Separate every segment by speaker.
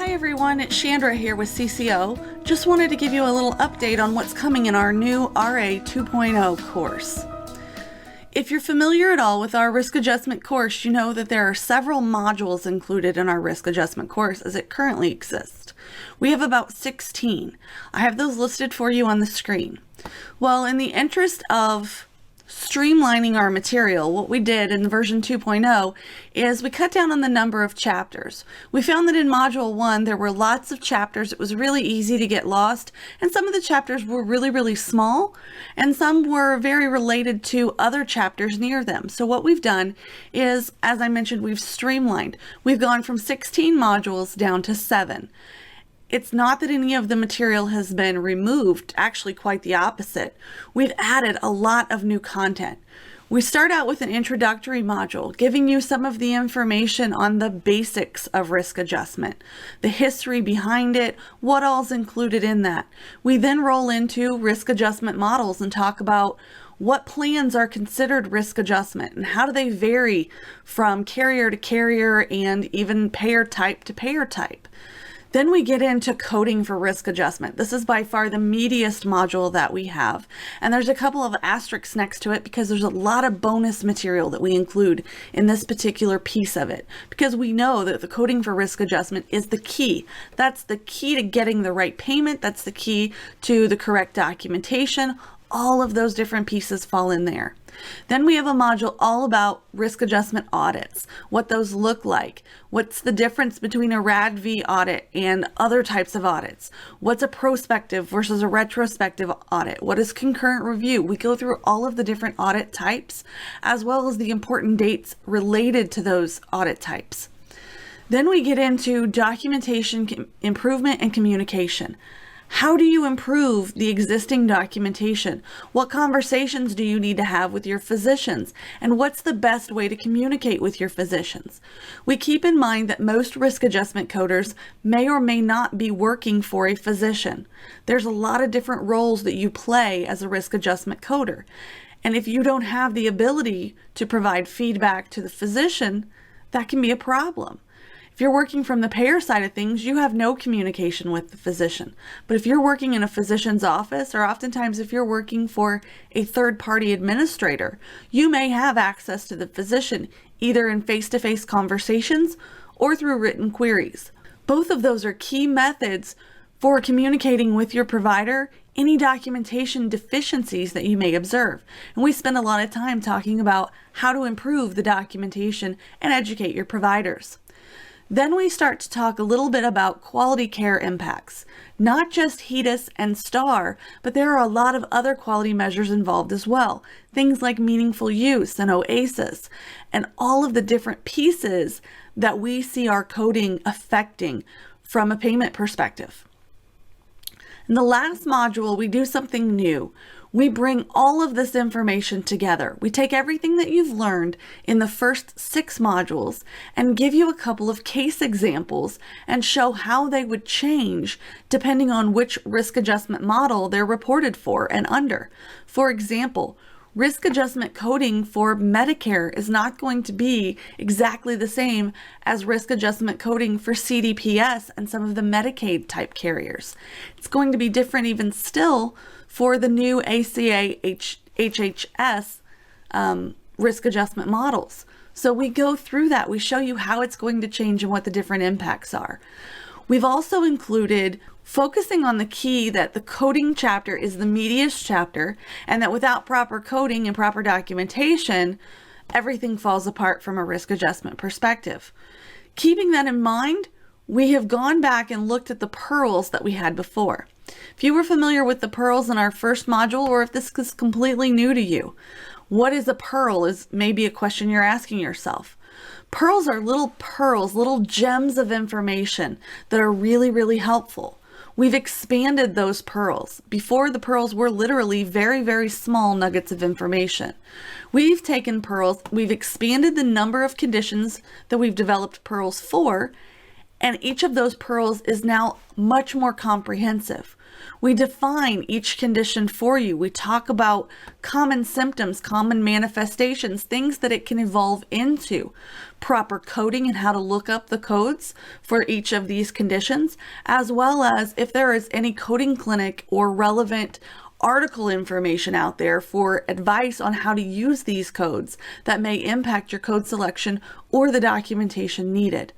Speaker 1: Hi everyone, it's Chandra here with CCO. Just wanted to give you a little update on what's coming in our new RA 2.0 course. If you're familiar at all with our risk adjustment course, you know that there are several modules included in our risk adjustment course as it currently exists. We have about 16. I have those listed for you on the screen. Well, in the interest of streamlining our material, what we did in version 2.0 is we cut down on the number of chapters. We found that in module 1 there were lots of chapters. It was really easy to get lost, and some of the chapters were really small, and some were very related to other chapters near them. So what we've done is, as I mentioned, we've streamlined. We've gone from 16 modules down to 7. It's not that any of the material has been removed, actually quite the opposite. We've added a lot of new content. We start out with an introductory module, giving you some of the information on the basics of risk adjustment, the history behind it, what all's included in that. We then roll into risk adjustment models and talk about what plans are considered risk adjustment and how do they vary from carrier to carrier and even payer type to payer type. Then we get into coding for risk adjustment. This is by far the meatiest module that we have. And there's a couple of asterisks next to it because there's a lot of bonus material that we include in this particular piece of it. Because we know that the coding for risk adjustment is the key. That's the key to getting the right payment. That's the key to the correct documentation. All of those different pieces fall in there. Then we have a module all about risk adjustment audits, what those look like, what's the difference between a RADV audit and other types of audits, what's a prospective versus a retrospective audit, what is concurrent review. We go through all of the different audit types as well as the important dates related to those audit types. Then we get into documentation improvement and communication. How do you improve the existing documentation? What conversations do you need to have with your physicians? And what's the best way to communicate with your physicians? We keep in mind that most risk adjustment coders may or may not be working for a physician. There's a lot of different roles that you play as a risk adjustment coder. And if you don't have the ability to provide feedback to the physician, that can be a problem. If you're working from the payer side of things, you have no communication with the physician. But if you're working in a physician's office, or oftentimes if you're working for a third-party administrator, you may have access to the physician, either in face-to-face conversations or through written queries. Both of those are key methods for communicating with your provider any documentation deficiencies that you may observe. And we spend a lot of time talking about how to improve the documentation and educate your providers. Then we start to talk a little bit about quality care impacts, not just HEDIS and STAR, but there are a lot of other quality measures involved as well. Things like meaningful use and OASIS, and all of the different pieces that we see our coding affecting from a payment perspective. In the last module, we do something new. We bring all of this information together. We take everything that you've learned in the first 6 modules and give you a couple of case examples and show how they would change depending on which risk adjustment model they're reported for and under. For example, risk adjustment coding for Medicare is not going to be exactly the same as risk adjustment coding for CDPS and some of the Medicaid type carriers. It's going to be different even still for the new ACA HHS risk adjustment models. So we go through that. We show you how it's going to change and what the different impacts are. We've also included focusing on the key that the coding chapter is the meatiest chapter, and that without proper coding and proper documentation, everything falls apart from a risk adjustment perspective. Keeping that in mind, we have gone back and looked at the pearls that we had before. If you were familiar with the pearls in our first module, or if this is completely new to you, what is a pearl is maybe a question you're asking yourself. Pearls are little pearls, little gems of information that are really helpful. We've expanded those pearls. Before, the pearls were literally very small nuggets of information. We've taken pearls, we've expanded the number of conditions that we've developed pearls for, And each of those pearls is now much more comprehensive. We define each condition for you. We talk about common symptoms, common manifestations, things that it can evolve into, proper coding and how to look up the codes for each of these conditions, as well as if there is any coding clinic or relevant article information out there for advice on how to use these codes that may impact your code selection or the documentation needed.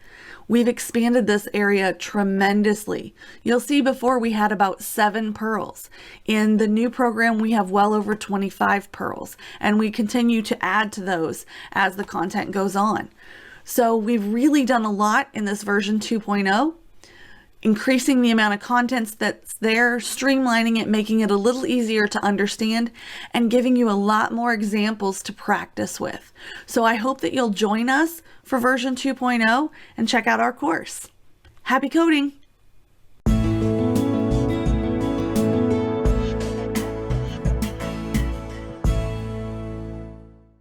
Speaker 1: We've expanded this area tremendously. You'll see before we had about 7 pearls. In the new program, we have well over 25 pearls, and we continue to add to those as the content goes on. So we've really done a lot in this version 2.0. Increasing the amount of contents that's there, streamlining it, making it a little easier to understand, and giving you a lot more examples to practice with. So I hope that you'll join us for version 2.0 and check out our course. Happy coding!